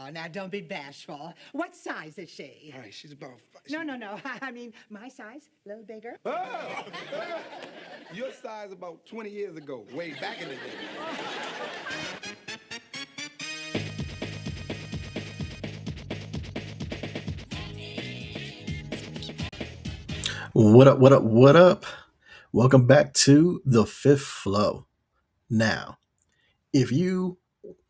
Oh, now don't be bashful. What size is she? All right, she's about. No. I mean, my size, a little bigger. Oh! Your size about 20 years ago, way back in the day. What up, what up, what up? Welcome back to The Fifth Flow. Now, if you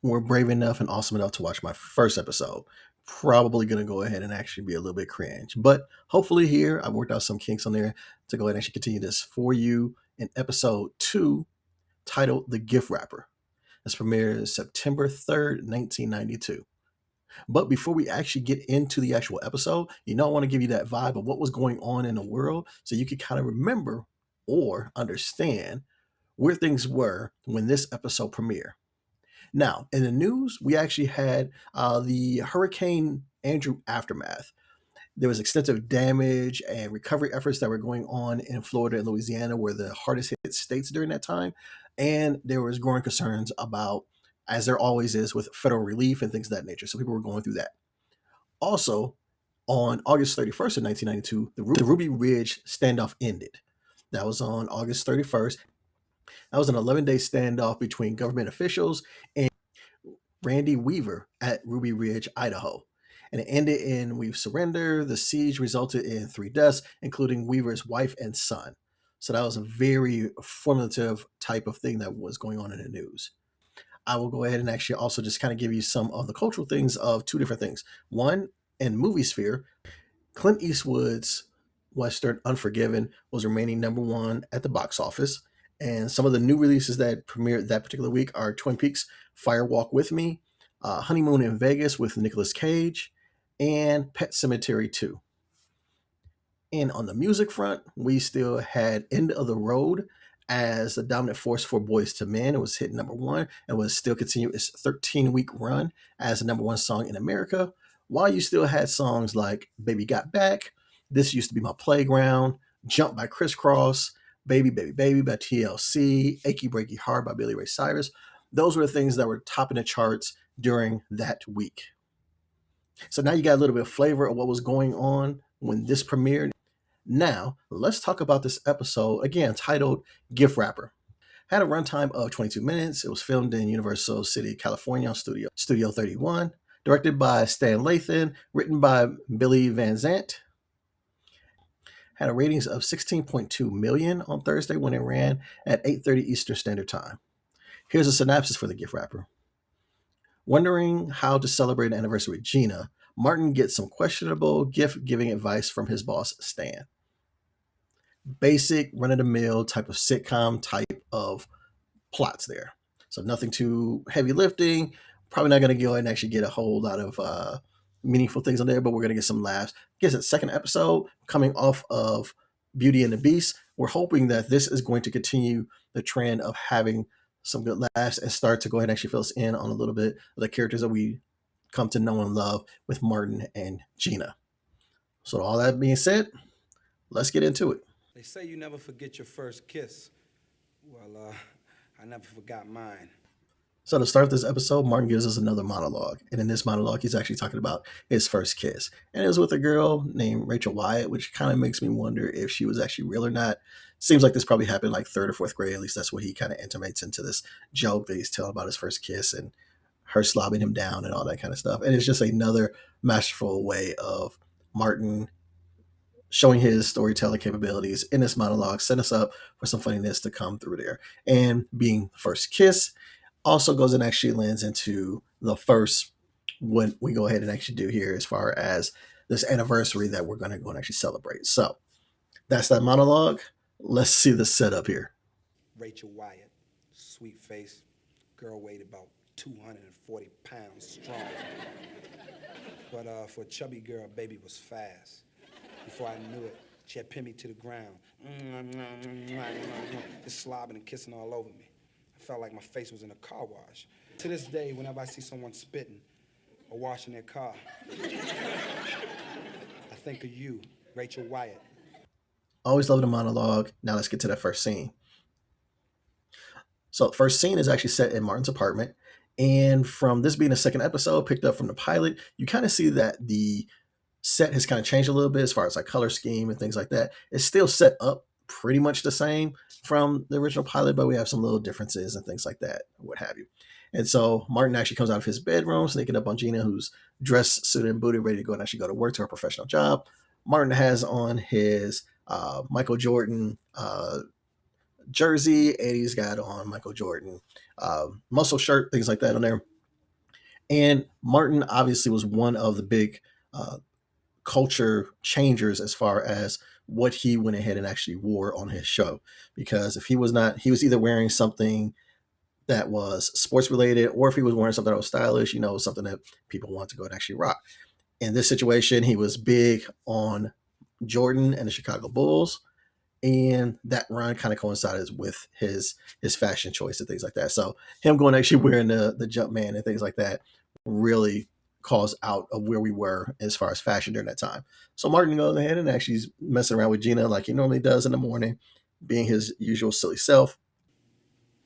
were brave enough and awesome enough to watch my first episode, probably going to go ahead and actually be a little bit cringe. But hopefully here, I've worked out some kinks on there to go ahead and actually continue this for you in episode 2, titled The Gift Wrapper. This premiered September 3rd, 1992. But before we actually get into the actual episode, I want to give you that vibe of what was going on in the world so you could kind of remember or understand where things were when this episode premiered. Now, in the news, we actually had the Hurricane Andrew aftermath. There was extensive damage and recovery efforts that were going on in Florida and Louisiana, where the hardest hit states during that time. And there was growing concerns about, as there always is, with federal relief and things of that nature. So people were going through that. Also, on August 31st of 1992, the Ruby Ridge standoff ended. That was on August 31st. That was an 11-day standoff between government officials and Randy Weaver at Ruby Ridge, Idaho. And it ended in "We've surrendered." The siege resulted in 3 deaths, including Weaver's wife and son. So that was a very formative type of thing that was going on in the news. I will go ahead and actually also just kind of give you some of the cultural things of 2 different things. One, in movie sphere, Clint Eastwood's Western Unforgiven was remaining number 1 at the box office. And some of the new releases that premiered that particular week are Twin Peaks Fire Walk with Me, Honeymoon in Vegas with Nicolas Cage, and Pet Sematary 2. And on the music front, we still had End of the Road as the dominant force for Boyz II Men. It was hit number 1 and was still continue its 13-week run as the number 1 song in America, while you still had songs like Baby Got Back, This Used to Be My Playground, Jump by Criss Cross, Baby Baby Baby by TLC, Achy Breaky Heart by Billy Ray Cyrus. Those were the things that were topping the charts during that week. So now you got a little bit of flavor of what was going on when this premiered. Now, let's talk about this episode, again, titled Gift Wrapper. Had a runtime of 22 minutes. It was filmed in Universal City, California on Studio 31. Directed by Stan Lathan. Written by Billy Van Zandt. Had a ratings of 16.2 million on Thursday when it ran at 8:30 Eastern Standard Time. Here's a synopsis for The Gift Wrapper. Wondering how to celebrate an anniversary with Gina, Martin gets some questionable gift-giving advice from his boss, Stan. Basic, run-of-the-mill type of sitcom type of plots there. So nothing too heavy lifting. Probably not going to go and actually get a whole lot of meaningful things on there, but we're going to get some laughs. I guess it's second episode coming off of Beauty and the Beast. We're hoping that this is going to continue the trend of having some good laughs and start to go ahead and actually fill us in on a little bit of the characters that we come to know and love with Martin and Gina. So all that being said, let's get into it. They say you never forget your first kiss. Well, I never forgot mine. So to start this episode, Martin gives us another monologue. And in this monologue, he's actually talking about his first kiss. And it was with a girl named Rachel Wyatt, which kind of makes me wonder if she was actually real or not. Seems like this probably happened like 3rd or 4th grade. At least that's what he kind of intimates into this joke that he's telling about his first kiss and her slobbing him down and all that kind of stuff. And it's just another masterful way of Martin showing his storytelling capabilities in this monologue, setting us up for some funniness to come through there. And being the first kiss also goes and actually lands into the first what we go ahead and actually do here as far as this anniversary that we're going to go and actually celebrate. So that's that monologue. Let's see the setup here. Rachel Wyatt, sweet face, girl weighed about 240 pounds strong. But for a chubby girl, baby was fast. Before I knew it, she had pinned me to the ground, just slobbing and kissing all over me. I felt like my face was in a car wash. To this day, whenever I see someone spitting or washing their car, I think of you, Rachel Wyatt. Always love the monologue. Now let's get to that first scene. So the first scene is actually set in Martin's apartment. And from this being a second episode, picked up from the pilot, you kind of see that the set has kind of changed a little bit as far as like color scheme and things like that. It's still set up pretty much the same from the original pilot, but we have some little differences and things like that, what have you. And so Martin actually comes out of his bedroom, sneaking up on Gina, who's dressed, suited, and booted, ready to go and actually go to work to her professional job. Martin has on his Michael Jordan jersey, and he's got on Michael Jordan muscle shirt, things like that on there. And Martin obviously was one of the big culture changers as far as what he went ahead and actually wore on his show. Because if he was not, he was either wearing something that was sports related, or if he was wearing something that was stylish, something that people want to go and actually rock. In this situation, he was big on Jordan and the Chicago Bulls, and that run kind of coincided with his fashion choice and things like that. So him going actually wearing the Jumpman and things like that really caused out of where we were as far as fashion during that time. So Martin goes ahead and actually is messing around with Gina like he normally does in the morning, being his usual silly self.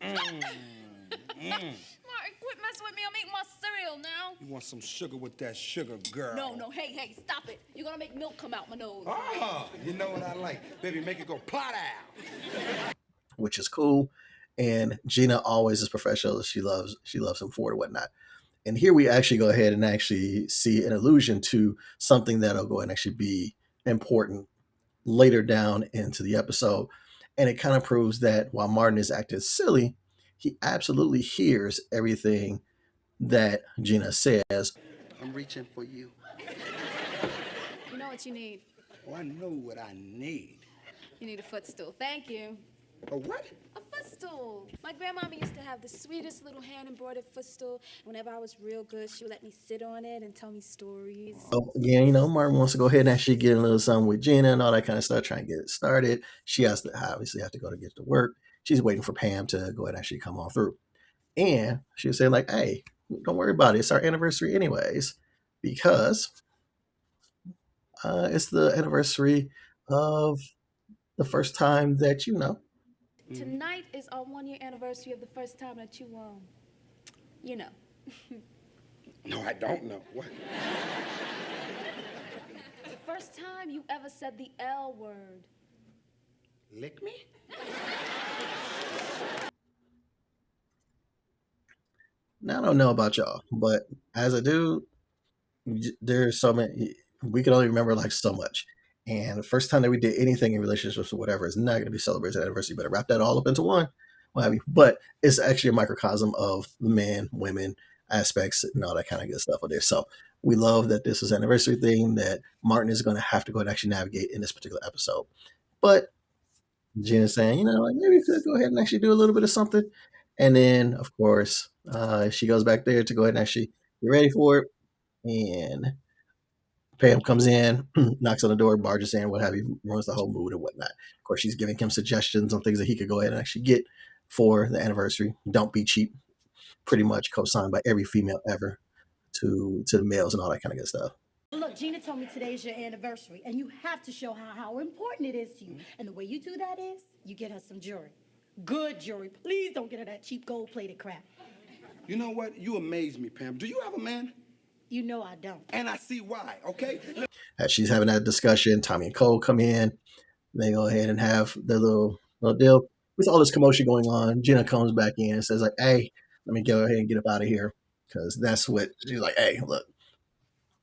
Martin, quit messing with me. I'm eating my cereal now. You want some sugar with that sugar, girl? No, hey, stop it. You're gonna make milk come out my nose. You know what I like. Baby, make it go plot out. Which is cool. And Gina always is professional. She loves him for it and whatnot. And here we actually go ahead and actually see an allusion to something that'll go and actually be important later down into the episode. And it kind of proves that while Martin is acting silly, he absolutely hears everything that Gina says. I'm reaching for you. You know what you need? Oh, I know what I need. You need a footstool. Thank you. A what? A footstool. My grandmama used to have the sweetest little hand-embroidered footstool. Whenever I was real good, she would let me sit on it and tell me stories. So again, Martin wants to go ahead and actually get a little something with Gina and all that kind of stuff, trying to get it started. She has to obviously have to go to get to work. She's waiting for Pam to go ahead and actually come on through. And she was saying like, hey, don't worry about it. It's our anniversary anyways, because it's the anniversary of the first time that Tonight is our one-year anniversary of the first time that you know. No, I don't know. What? The first time you ever said the L word. Lick me? Now I don't know about y'all, but as a dude, there's so many, we can only remember like so much. And the first time that we did anything in relationships or whatever is not going to be celebrated anniversary. Better wrap that all up into one, what have you. But it's actually a microcosm of the men, women aspects and all that kind of good stuff on there. So we love that this is an anniversary thing that Martin is going to have to go and actually navigate in this particular episode. But Gina's saying, like maybe we could go ahead and actually do a little bit of something. And then, of course, she goes back there to go ahead and actually get ready for it. And Pam comes in, knocks on the door, barges in, what have you, ruins the whole mood and whatnot. Of course, she's giving him suggestions on things that he could go ahead and actually get for the anniversary. Don't be cheap. Pretty much co-signed by every female ever to the males and all that kind of good stuff. Look, Gina told me today's your anniversary, and you have to show how important it is to you. And the way you do that is you get her some jewelry. Good jewelry. Please don't get her that cheap gold-plated crap. You know what? You amaze me, Pam. Do you have a man? You know I don't. And I see why, okay? As she's having that discussion, Tommy and Cole come in. They go ahead and have their little deal. With all this commotion going on, Gina comes back in and says like, hey, let me go ahead and get up out of here. Because that's what she's like, hey, look,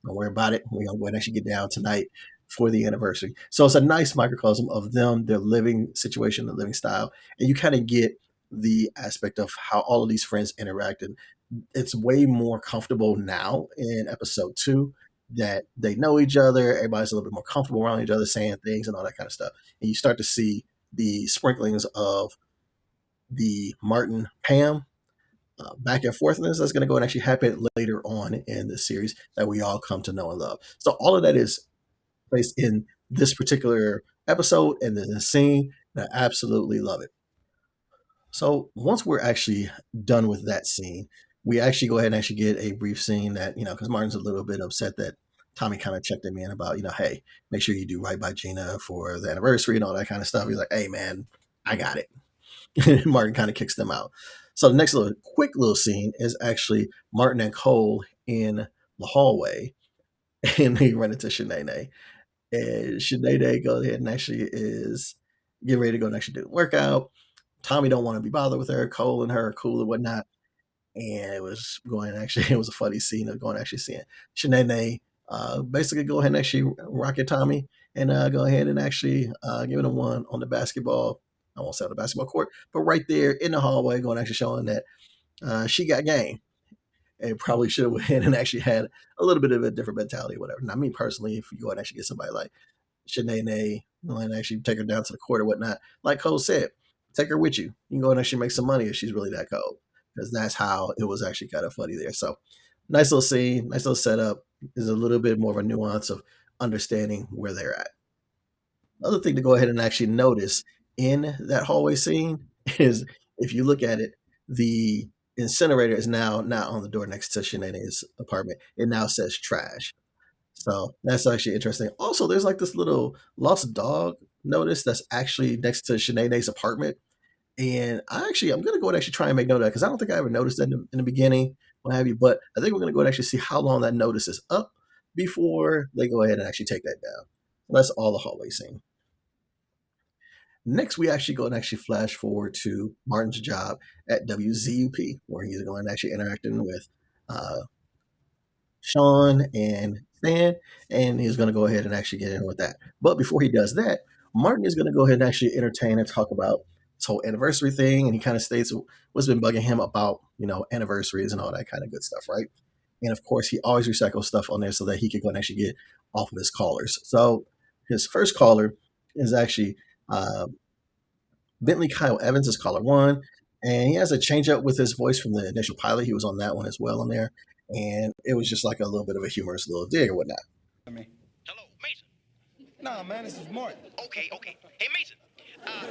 don't worry about it. We're going to go ahead and actually get down tonight for the anniversary. So it's a nice microcosm of them, their living situation, their living style. And you kind of get the aspect of how all of these friends interacted. It's way more comfortable now in episode 2 that they know each other. Everybody's a little bit more comfortable around each other, saying things and all that kind of stuff. And you start to see the sprinklings of the Martin Pam back and forthness that's going to go and actually happen later on in the series that we all come to know and love. So all of that is placed in this particular episode and the scene. And I absolutely love it. So once we're actually done with that scene, we actually go ahead and actually get a brief scene that, because Martin's a little bit upset that Tommy kind of checked him in about, hey, make sure you do right by Gina for the anniversary and all that kind of stuff. He's like, hey, man, I got it. Martin kind of kicks them out. So the next little quick little scene is actually Martin and Cole in the hallway, and they run into Shanae. And Shanae goes ahead and actually is getting ready to go and actually do the workout. Tommy don't want to be bothered with her. Cole and her are cool and whatnot. And it was going actually, it was a funny scene of going actually seeing Shanae basically go ahead and actually rocket Tommy and go ahead and actually giving him one on the basketball. I won't say on the basketball court, but right there in the hallway, going actually showing that she got game and probably should have went ahead and actually had a little bit of a different mentality or whatever. Now, me personally, if you go and actually get somebody like Shanae, and actually take her down to the court or whatnot, like Cole said, take her with you. You can go and actually make some money if she's really that cold, because that's how it was actually kind of funny there. So, nice little scene, nice little setup. Is a little bit more of a nuance of understanding where they're at. Another thing to go ahead and actually notice in that hallway scene is if you look at it, the incinerator is now not on the door next to Shanae's apartment. It now says trash. So that's actually interesting. Also, there's like this little lost dog notice that's actually next to Shanae's apartment. And I'm gonna go and actually try and make note of that because I don't think I ever noticed that in the beginning, what have you. But I think we're gonna go and actually see how long that notice is up before they go ahead and actually take that down. That's all the hallway scene. Next, we actually go and actually flash forward to Martin's job at WZUP, where he's going and actually interacting with uh, Sean and Stan, and he's going to go ahead and actually get in with that. But before he does that, Martin is going to go ahead and actually entertain and talk about this whole anniversary thing, and he kind of states what's been bugging him about, anniversaries and all that kind of good stuff, right? And of course, he always recycles stuff on there so that he can go and actually get off of his callers. So his first caller is actually Bentley Kyle Evans is caller one, and he has a change up with his voice from the initial pilot. He was on that one as well on there, and it was just like a little bit of a humorous little dig or whatnot. Hello, Mason. Nah, man, this is Martin. Okay. Hey, Mason.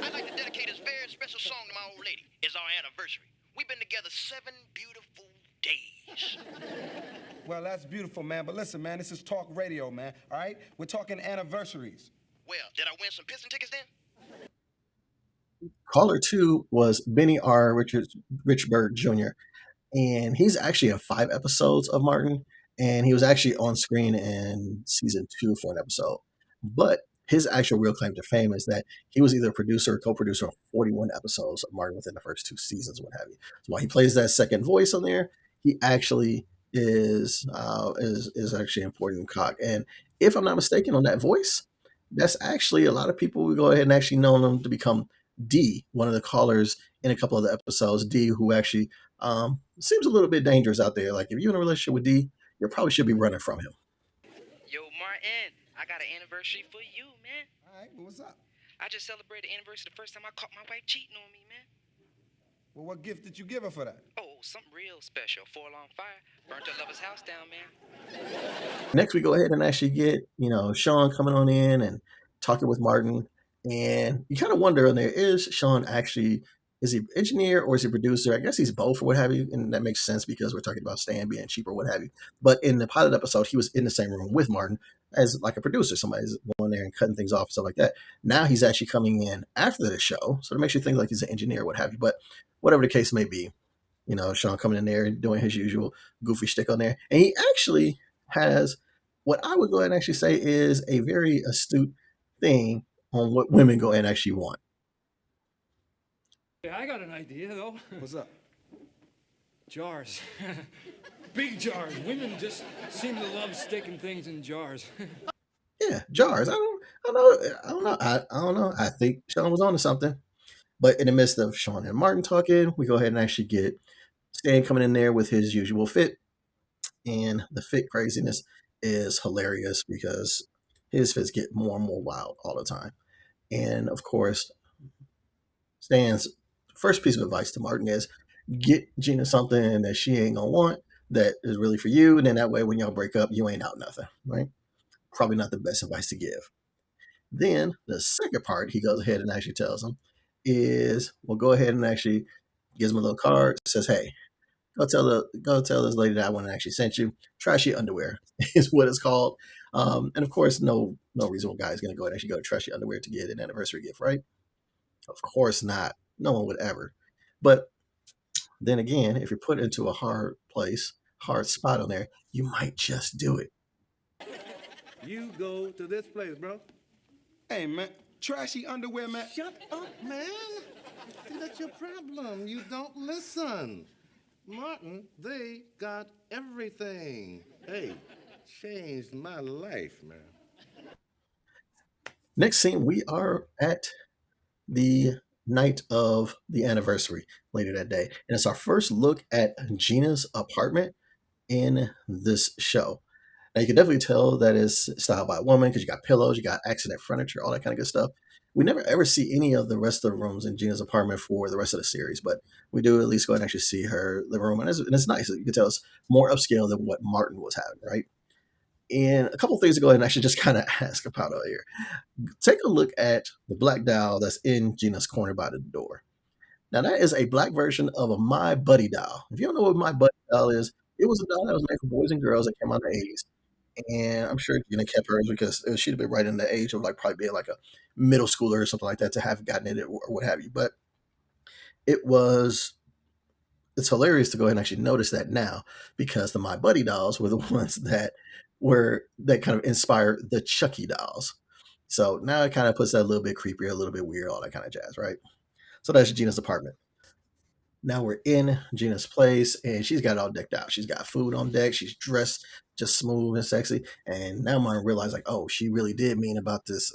I'd like to dedicate this very special song to my old lady. It's our anniversary. We've been together 7 beautiful days. Well, that's beautiful, man. But listen, man, this is talk radio, man. All right? We're talking anniversaries. Well, did I win some piston tickets then? Caller two was Benny R. Richburg Jr., and he's actually in 5 episodes of Martin, and he was actually on screen in season 2 for an episode. But his actual real claim to fame is that he was either a producer or co-producer on 41 episodes of Martin within the first 2 seasons, what have you. So while he plays that second voice on there, he actually is actually an important cog. And if I'm not mistaken, on that voice, that's actually a lot of people would go ahead and actually know him to become D, one of the callers in a couple of the episodes. D, who actually seems a little bit dangerous out there. Like if you're in a relationship with D, you probably should be running from him. Yo, Martin, I got an anniversary for you, man. All right, well, what's up? I just celebrated the anniversary the first time I caught my wife cheating on me, man. Well, what gift did you give her for that? Oh, something real special. 4-alarm fire. Burnt her lover's house down, man. Next, we go ahead and actually get, Sean coming on in and talking with Martin. And you kind of wonder on there, is Sean actually, is he engineer or is he producer? I guess he's both or what have you. And that makes sense because we're talking about Stan being cheap or what have you. But in the pilot episode, he was in the same room with Martin as like a producer. Somebody's going there and cutting things off and stuff like that. Now he's actually coming in after the show. So it makes you think like he's an engineer or what have you. But whatever the case may be, Sean coming in there and doing his usual goofy shtick on there. And he actually has what I would go ahead and actually say is a very astute thing on what women go ahead and actually want. Yeah, I got an idea, though. What's up? Jars. Big jars. Women just seem to love sticking things in jars. Yeah, jars. I don't know. I think Sean was onto something. But in the midst of Sean and Martin talking, we go ahead and actually get Stan coming in there with his usual fit. And the fit craziness is hilarious because his fits get more and more wild all the time. And of course, Stan's first piece of advice to Martin is get Gina something that she ain't gonna want that is really for you. And then that way, when y'all break up, you ain't out nothing, right? Probably not the best advice to give. Then the second part he goes ahead and actually tells him is, well, go ahead and actually gives him a little card, says, hey, go tell this lady that I want to actually sent you. Trashy underwear is what it's called. And of course, no reasonable guy is going to go ahead and actually go to trashy underwear to get an anniversary gift, right? Of course not. No one would ever. But then again, if you're put into a hard place, hard spot on there, you might just do it. You go to this place, bro. Hey, man, trashy underwear, man. Shut up, man. See, that's your problem. You don't listen. Martin, they got everything. Hey, changed my life, man. Next scene, we are at the night of the anniversary later that day. And it's our first look at Gina's apartment in this show. Now you can definitely tell that it's styled by a woman because you got pillows, you got accident furniture, all that kind of good stuff. We never ever see any of the rest of the rooms in Gina's apartment for the rest of the series, but we do at least go and actually see her living room, and it's nice. You can tell it's more upscale than what Martin was having, right? And a couple of things to go ahead and actually just kind of ask about here. Take a look at the black doll that's in Gina's corner by the door. Now that is a black version of a My Buddy doll. If you don't know what My Buddy doll is, it was a doll that was made for boys and girls that came out in the 80s. And I'm sure Gina kept hers because she'd have been right in the age of like probably being like a middle schooler or something like that to have gotten it or what have you. But it was it's hilarious to go ahead and actually notice that now because the My Buddy dolls were the ones that kind of inspired the Chucky dolls. So now it kind of puts that a little bit creepier, a little bit weird, all that kind of jazz, right? So that's Gina's apartment. Now we're in Gina's place and she's got it all decked out. She's got food on deck. She's dressed just smooth and sexy. And now I realize like, oh, she really did mean about this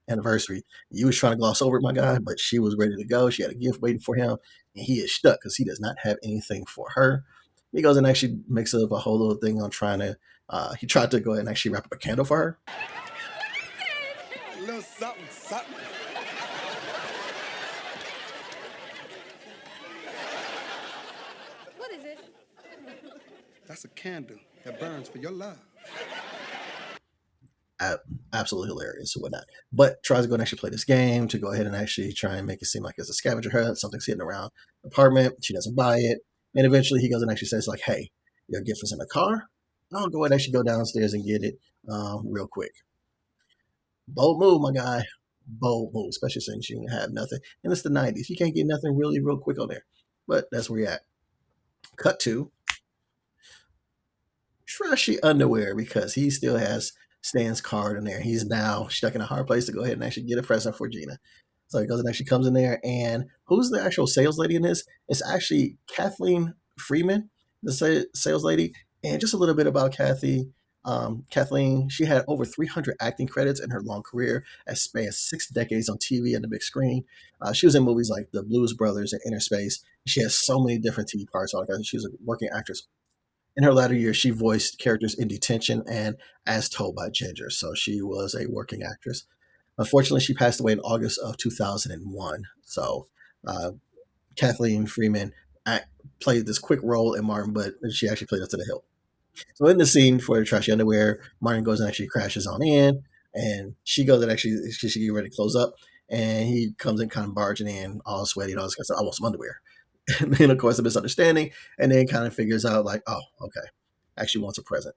anniversary. You was trying to gloss over it, my guy, but she was ready to go. She had a gift waiting for him and he is stuck because he does not have anything for her. He goes and actually makes up a whole little thing on trying to, he tried to go ahead and actually wrap up a candle for her. A little something, something. What is it? That's a candle that burns for your love. Absolutely hilarious and whatnot. But tries to go and actually play this game to go ahead and actually try and make it seem like it's a scavenger hunt, something's hidden around the apartment. She doesn't buy it. And eventually he goes and actually says like, hey, your gift is in the car. I'll go ahead and actually go downstairs and get it real quick. Bold move, my guy. Bold move, especially since you have nothing. And it's the 90s. You can't get nothing really real quick on there. But that's where you're at. Cut to trashy underwear because he still has Stan's card in there. He's now stuck in a hard place to go ahead and actually get a present for Gina. So he goes and actually comes in there. And who's the actual sales lady in this? It's actually Kathleen Freeman, the sales lady. And just a little bit about Kathleen, she had over 300 acting credits in her long career that spanned 6 decades on TV and the big screen. She was in movies like The Blues Brothers and Inner Space. She has so many different TV parts. She was a working actress. In her latter years, she voiced characters in Detention and As Told by Ginger. So she was a working actress. Unfortunately, she passed away in August of 2001. So Kathleen Freeman played this quick role in Martin, but she actually played it to the hilt. So in the scene for the trashy underwear, Martin goes and actually crashes on in, and she goes and actually she get ready to close up, and he comes in kind of barging in, all sweaty and all this kind of stuff. I want some underwear. And then of course a misunderstanding, and then kind of figures out like, oh, okay, actually wants a present.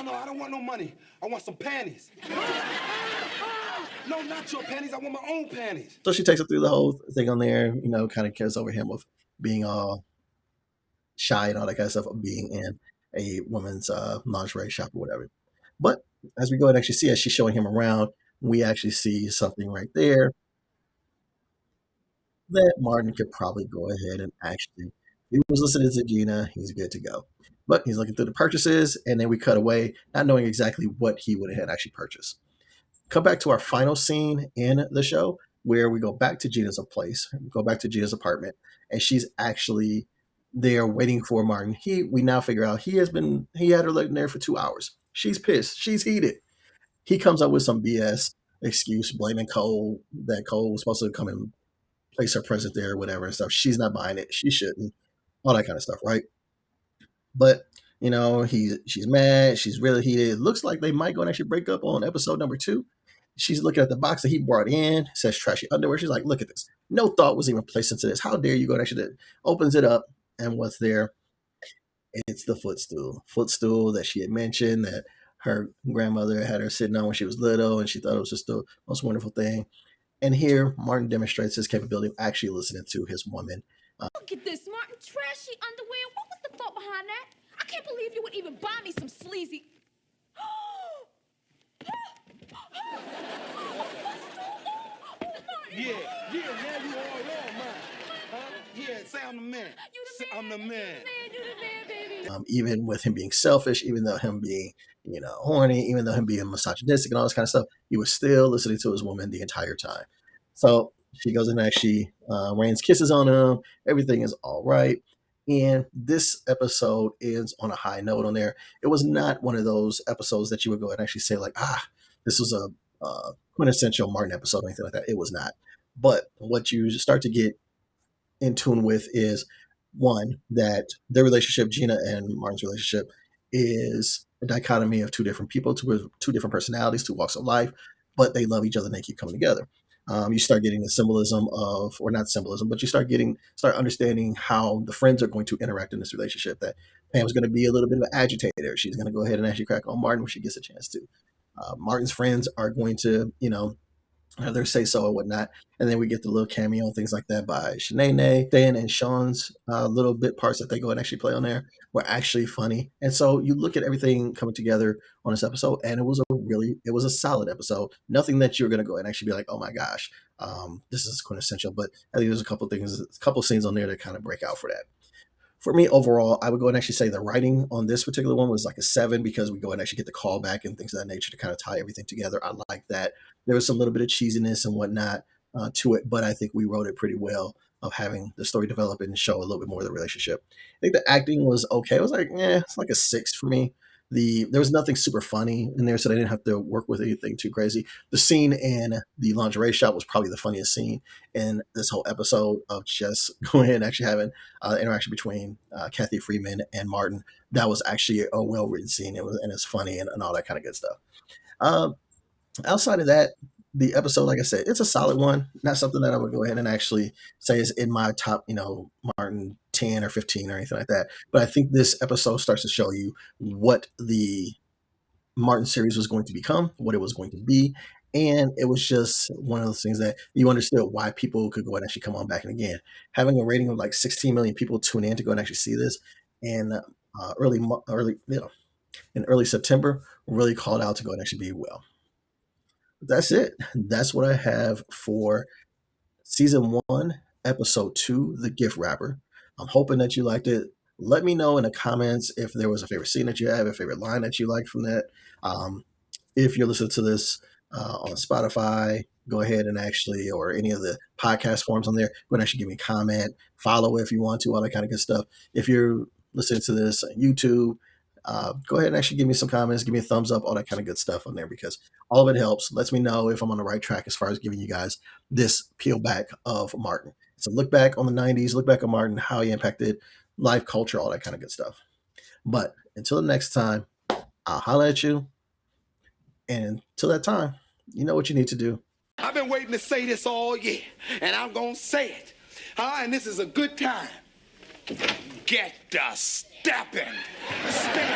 No, I don't want no money. I want some panties. No, not your panties. I want my own panties. So she takes it through the whole thing on there, kind of cares over him of being all shy and all that kind of stuff, of being in a woman's lingerie shop or whatever. But as we go and actually see as she's showing him around, we actually see something right there that Martin could probably go ahead and actually, he was listening to Gina, he's good to go. But he's looking through the purchases, and then we cut away, not knowing exactly what he would have actually purchased. Come back to our final scene in the show where we go back to Gina's place, go back to Gina's apartment, and she's actually there waiting for Martin. We now figure out he had her living there for 2 hours. She's pissed. She's heated. He comes up with some BS excuse blaming Cole, that Cole was supposed to come and place her present there or whatever and stuff. She's not buying it. She shouldn't. All that kind of stuff, right? But she's mad. She's really heated. It looks like they might go and actually break up on episode number 2. She's looking at the box that he brought in. It says trashy underwear. She's like, look at this. No thought was even placed into this. How dare you go and actually opens it up, and what's there? It's the footstool. Footstool that she had mentioned that her grandmother had her sitting on when she was little, and she thought it was just the most wonderful thing. And here, Martin demonstrates his capability of actually listening to his woman. Look at this, Martin. Trashy underwear. What was the thought behind that? I can't believe you would even buy me some sleazy. Yeah, now you all on mine. Huh? Yeah, say I'm the man. I'm the man. You the man, baby. Even with him being selfish, even though him being, horny, even though him being misogynistic and all this kind of stuff, he was still listening to his woman the entire time. So she goes in and actually rains kisses on him. Everything is all right. And this episode ends on a high note on there. It was not one of those episodes that you would go and actually say, like, this was a quintessential Martin episode or anything like that. It was not. But what you start to get in tune with is one, that their relationship, Gina and Martin's relationship, is a dichotomy of two different people, two different personalities, two walks of life, but they love each other and they keep coming together. You start getting the symbolism of, or not symbolism, but you start understanding how the friends are going to interact in this relationship. That Pam's going to be a little bit of an agitator. She's going to go ahead and actually crack on Martin when she gets a chance to. Martin's friends are going to, their say so or whatnot. And then we get the little cameo and things like that by Shanae, Dan, and Sean's little bit parts that they go and actually play on there were actually funny. And so you look at everything coming together on this episode, and it was a solid episode. Nothing that you're going to go and actually be like, oh my gosh, this is quintessential. But I think there's a couple scenes on there that kind of break out for that. For me, overall, I would go and actually say the writing on this particular one was like a 7 because we go and actually get the callback and things of that nature to kind of tie everything together. I like that. There was some little bit of cheesiness and whatnot to it, but I think we wrote it pretty well of having the story develop and show a little bit more of the relationship. I think the acting was okay. It was like, it's like a 6 for me. There was nothing super funny in there, so they didn't have to work with anything too crazy. The scene in the lingerie shop was probably the funniest scene in this whole episode of just going ahead and actually having interaction between Kathy Freeman and Martin. That was actually a well-written scene. And it's funny and all that kind of good stuff. Outside of that, the episode, like I said, it's a solid one. Not something that I would go ahead and actually say is in my top, Martin 10 or 15 or anything like that. But I think this episode starts to show you what the Martin series was going to become, what it was going to be. And it was just one of those things that you understood why people could go and actually come on back and again. Having a rating of like 16 million people tune in to go and actually see this in early September really called out to go and actually be well. That's it. That's what I have for season 1, episode 2, The Gift Wrapper. I'm hoping that you liked it. Let me know in the comments if there was a favorite scene that you have, a favorite line that you liked from that. If you're listening to this on Spotify, go ahead and actually, or any of the podcast forums on there, go and actually give me a comment, follow if you want to, all that kind of good stuff. If you're listening to this on YouTube, go ahead and actually give me some comments, give me a thumbs up, all that kind of good stuff on there, because all of it helps. Lets me know if I'm on the right track as far as giving you guys this peel back of Martin. It's a look back on the 90s, look back on Martin, how he impacted life, culture, all that kind of good stuff. But until the next time, I'll holler at you. And until that time, you know what you need to do. I've been waiting to say this all year, and I'm going to say it. And this is a good time. Get the stepping. Step.